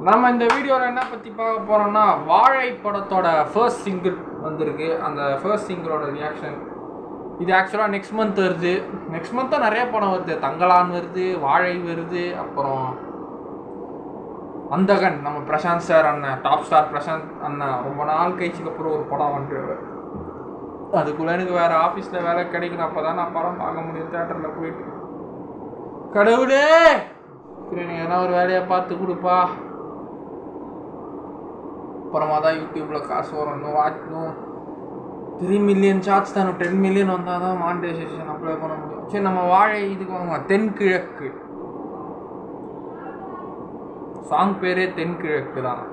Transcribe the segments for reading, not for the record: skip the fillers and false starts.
நம்ம இந்த வீடியோவில் என்ன பற்றி பார்க்க போகிறோம்னா, வாழை படத்தோட ஃபர்ஸ்ட் சிங்கிள் வந்திருக்கு. அந்த ஃபர்ஸ்ட் சிங்கிளோட ரியாக்ஷன் இது ஆக்சுவலாக நெக்ஸ்ட் மந்த் வருது. நெக்ஸ்ட் மந்த் தான் நிறைய படம் வருது. தங்கலான் வருது, வாழை வருது, அப்புறம் அந்தகன் நம்ம பிரசாந்த் சார் அண்ணன், டாப் ஸ்டார் பிரசாந்த் அண்ணன் ரொம்ப நாள் கழிச்சுக்கு அப்புறம் ஒரு படம் வந்துட்டு, அதுக்குள்ளே எனக்கு வேறு ஆஃபீஸில் வேலை கிடைக்கணும். அப்போ தான் நான் படம் பார்க்க முடியும் தேட்டரில் போயிட்டு. கடவுளே சரி, நீ எதனா ஒரு வேலையை பார்த்து கொடுப்பா. அப்புறமா தான் யூடியூப்பில் காசு வரும். இன்னும் வாட்ச் 3 மில்லியன் ஷார்ட்ஸ் தானே, 10 மில்லியன் வந்தால் தான் மானிட்டைசேஷன் அப்ளை பண்ண முடியும். சரி, நம்ம வாழை இதுக்கு வாங்க. தென்கிழக்கு சாங் பேரே தென்கிழக்கு தான்.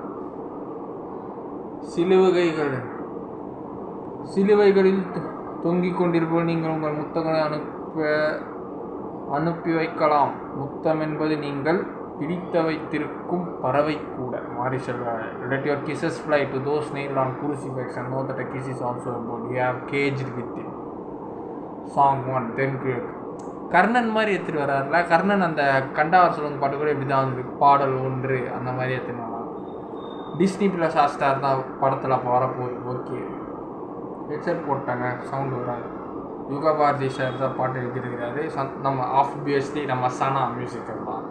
சிலுவைகளில் தொங்கிக் கொண்டிருப்போம். நீங்கள் உங்கள் முத்தங்களை அனுப்பி வைக்கலாம். முத்தம் என்பது நீங்கள் பிடித்த வைத்திருக்கும் பறவை கூட. மாறி செல்வார். Let your kisses fly to those nailed on crucifix and know that a kiss is also a bone you have caged with it. Song 1 தென்கிழக்கு. கர்ணன் மாதிரி எடுத்துகிட்டு வர்றாருல. கர்ணன் அந்த கண்டாவர் சொல்லுங்க பாட்டு கூட இப்படி தான் வந்து பாடல் 1 அந்த மாதிரி எடுத்துன்னு வராங்க. டிஸ்னி ப்ளஸ் ஹாட்ஸ்டார் தான் படத்தில் அப்போ வரப்போகுது. ஓகே, ஹெட்செட் போட்டாங்க, சவுண்டு வராது. யுகா பாரதி சார் தான் பாட்டு எழுதியிருக்கிறாரு. நம்ம ஆப்வியஸ்லி நம்ம சனா மியூசிக்கல் தான்.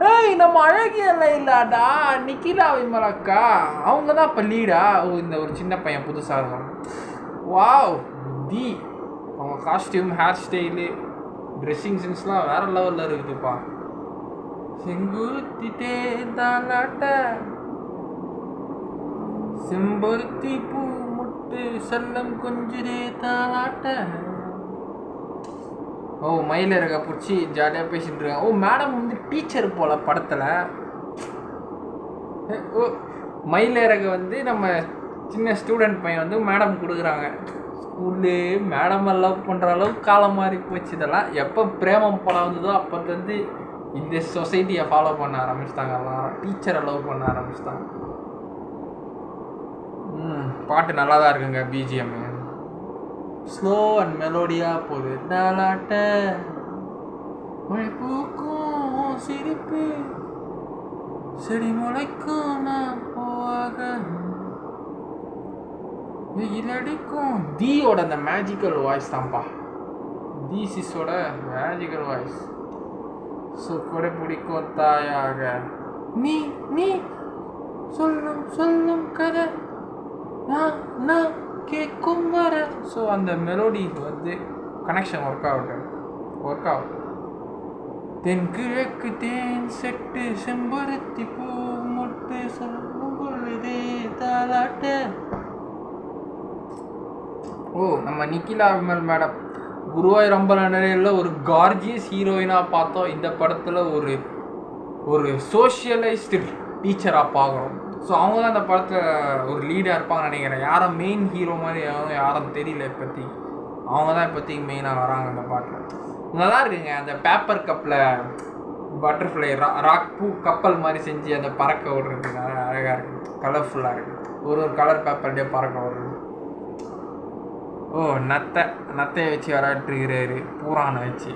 ஏய், நம்ம அழகியல்ல இல்லாடா நிக்கிலா விமலக்கா, அவங்க தான் இப்போ லீடா. இந்த ஒரு சின்ன பையன் புதுசாக இருக்கான். வாவ் தி அவங்க காஸ்டியூம், ஹேர் ஸ்டைலு, ட்ரெஸ்ஸிங் சென்ஸ்லாம் வேறு லெவலில் இருக்குதுப்பா. செங்குருத்தி தேந்தாலாட்ட செம்பருத்தி பூ முட்டு செல்லம் கொஞ்சிரே தாலாட்ட. ஓ, மயிலிறக பிடிச்சி ஜாலியாக பேசிகிட்டு இருக்காங்க. ஓ, மேடம் வந்து டீச்சர் போல் படத்தில். ஓ, மயிலிறக வந்து நம்ம சின்ன ஸ்டூடெண்ட் பையன் வந்து மேடம் கொடுக்குறாங்க. ஸ்கூல்லே மேடம் லவ் பண்ணுற அளவுக்கு காலம் மாறி போச்சு. இதெல்லாம் எப்போ பிரேமம் படம் வந்ததோ அப்போது இந்த சொசைட்டியை ஃபாலோ பண்ண ஆரம்பிச்சிட்டாங்க. எல்லாரும் டீச்சரை லவ் பண்ண ஆரம்பிச்சிட்டாங்க. பாட்டு நல்லா தான் இருக்குங்க. பிஜிஎம் ஸ்லோ அண்ட் மெலோடியாக போகுது. தாலாட்ட மழை பூக்கும் சிரிப்பு செடி முளைக்கும் நான் போவாக வெயில் அடிக்கும். தீயோட அந்த மேஜிக்கல் வாய்ஸ் தான்ப்பா. தி சிஸோட மேஜிக்கல் வாய்ஸ். ஸோ கூட பிடிக்கும் தாயாக நீ நீ சொல்லும் சொல்லும் கதை நான் கேட்கும் வர. ஸோ அந்த மெலோடி வந்து கனெக்ஷன் ஒர்க் ஆகும். தென்கிழக்கு தேன் செட்டு செம்பருத்தி பூ முட்டு சொல்லும் பொழுதே தாலாட்ட. ஓ, நம்ம நிக்கிலா விமல் மேடம் குருவாயூர் அம்பலநடையில் ஒரு கார்ஜியஸ் ஹீரோயினாக பார்த்தோம். இந்த படத்தில் ஒரு சோஷியலைஸ்டு டீச்சராக பார்க்குறோம். ஸோ அவங்க தான் அந்த படத்தில் ஒரு லீடாக இருப்பாங்கன்னு நினைக்கிறேன். யாரும் மெயின் ஹீரோ மாதிரி யாரும் தெரியல இப்போத்தி. அவங்க தான் இப்போதைக்கு மெயினாக வராங்க அந்த பாட்டில். நல்லா இருக்குங்க. அந்த பேப்பர் கப்பில் பட்டர்ஃப்ளை ராக் பூ கப்பல் மாதிரி செஞ்சு அந்த பறக்க விடுறதுக்கு அழகாக இருக்குது, கலர்ஃபுல்லாக இருக்குது. ஒரு கலர் பேப்பர்லேயே பறக்க விடுறது. ஓ, நத்தையை வச்சு விளையாட்டுருக்கிறாரு. பூரானை வச்சு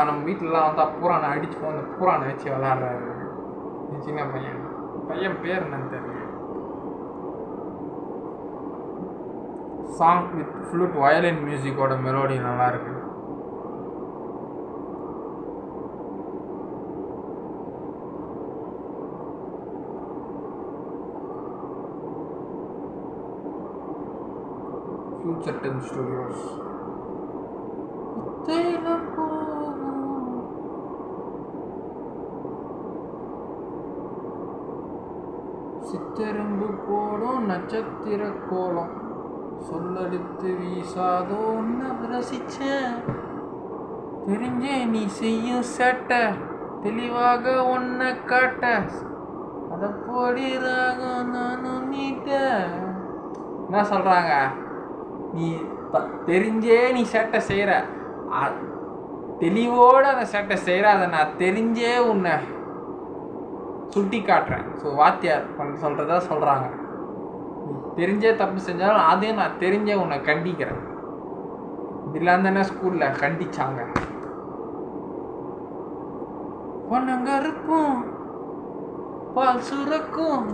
நம்ம வீட்டிலலாம் வந்தால் பூரானை அடிச்சுப்போம். அந்த பூரானை வச்சு விளாட்றாரு சின்ன பையன் பேர் என்னன்னு தெரியல. சாங் வித் ஃப்ளூட் வயலின் மியூசிக்கோட மெலோடி நல்லா இருக்கு. Future 10 studios. சித்தெரும்பு போடும் நட்சத்திர கோலம் சொல்லெடுத்து வீசாதோ ஒன்று ரசிச்ச. தெரிஞ்சே நீ செய்யும் சேட்டை தெளிவாக ஒன்றை காட்ட. அதை போடி ராகம் நானும் நீட்ட. என்ன சொல்கிறாங்க? நீ தெரிஞ்சே நீ சேட்டை செய்கிற, தெளிவோடு அந்த சேட்டை செய்கிற, அதை நான் தெரிஞ்சே உன்னை சுட்டி காட்டுறேன். ஸோ வாத்தியார் சொல்கிறதா சொல்கிறாங்க. தெரிஞ்சே தப்பு செஞ்சாலும் அதையும் நான் தெரிஞ்சே உன்னை கண்டிக்கிறேன். இதெல்லாம் தானே ஸ்கூலில் கண்டிச்சாங்க. பனங்கருப்பும் பால் சுரக்கும்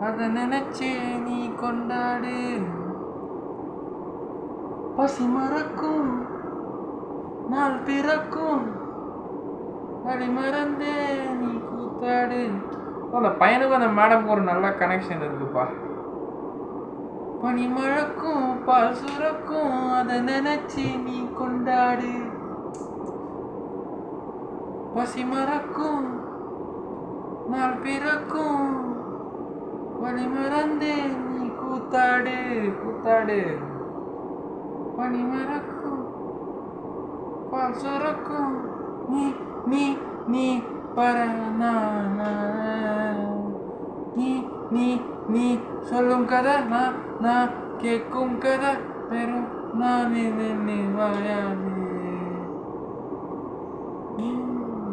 அதை நினைச்சே நீ கொண்டாடு. பசி மறக்கும் நாள் பிறக்கும் வழி மறந்தே நீ கூத்தாடு. அந்த பையனுக்கும் அந்த மேடமுக்கு ஒரு நல்ல கனெக்ஷன் இருக்குப்பா. பனி மழக்கும் பால் சுரக்கும் அதை நினைச்சி நீ கொண்டாடு. பசி மறக்கும் நாள் பிறக்கும் வழி மறந்தே நீ கூத்தாடு கூத்தாடு. பனி மறக்கும் பால் சுரக்கும் நீ நீ நீ பர நீ நீ நீ சொல்லும் கதை நான் நான் கேட்கும் கதை பெரும் நான் வாயாது.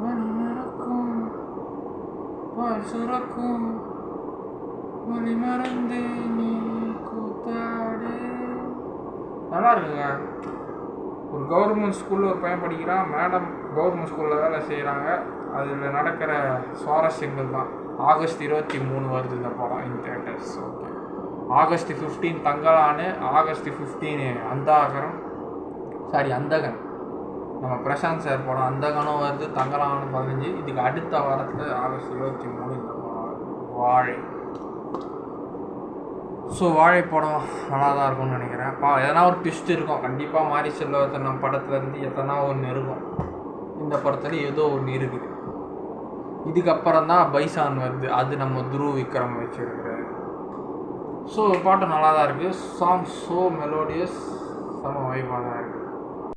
வழி மறக்கும் பால் சுரக்கும் வழி மறந்து நீ கூத்தாடு. நல்லா இருக்குங்க. ஒரு கவர்மெண்ட் ஸ்கூலில் ஒரு பையன் படிக்கிறான். மேடம் கவர்மெண்ட் ஸ்கூலில் வேலை செய்கிறாங்க. அதில் நடக்கிற சுவாரஸ்யங்கள் தான். ஆகஸ்ட் 23 வருது இந்த படம் இன் தியேட்டர்ஸ். ஓகே, ஆகஸ்ட் 15 தங்கலானு, ஆகஸ்ட் 15 அந்தாகரம் அந்தகன். நம்ம பிரசாந்த் சார் படம் அந்தகனும் வருது, தங்கலானு 15. இதுக்கு அடுத்த வாரத்தில் ஆகஸ்ட் 23 இந்த வாழை. ஸோ வாழை படம் நல்லா தான் இருக்கும்னு நினைக்கிறேன். எதனா ஒரு ட்விஸ்ட் இருக்கும் கண்டிப்பாக. மாரி செல்வராஜன் படத்துலேருந்து எதனா ஒன்று இருக்கும். இந்த படத்தில் ஏதோ ஒன்று இருக்குது. இதுக்கப்புறம் தான் பைசான் வருது. அது நம்ம துருவ் விக்ரம் வச்சுருக்கிறாரு. ஸோ பாட்டு நல்லா தான் இருக்குது. சாங் ஸோ மெலோடியஸ், செம வைபாக தான் இருக்குது.